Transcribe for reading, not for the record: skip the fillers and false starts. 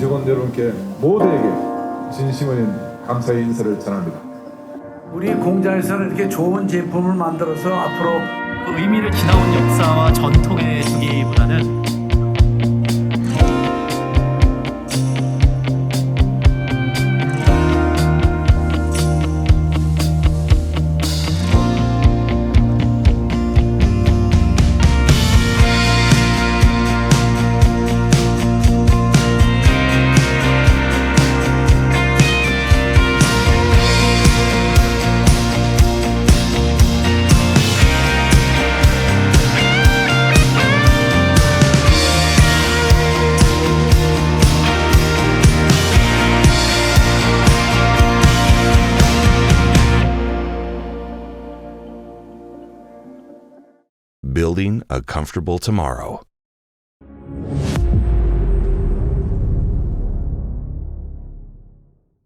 직원 여러분께 모두에게 진심 어린 감사의 인사를 전합니다. 우리 공장에서는 이렇게 좋은 제품을 만들어서 앞으로 그 의미를 지나온 역사와 전통에 두기보다는 Building a comfortable tomorrow.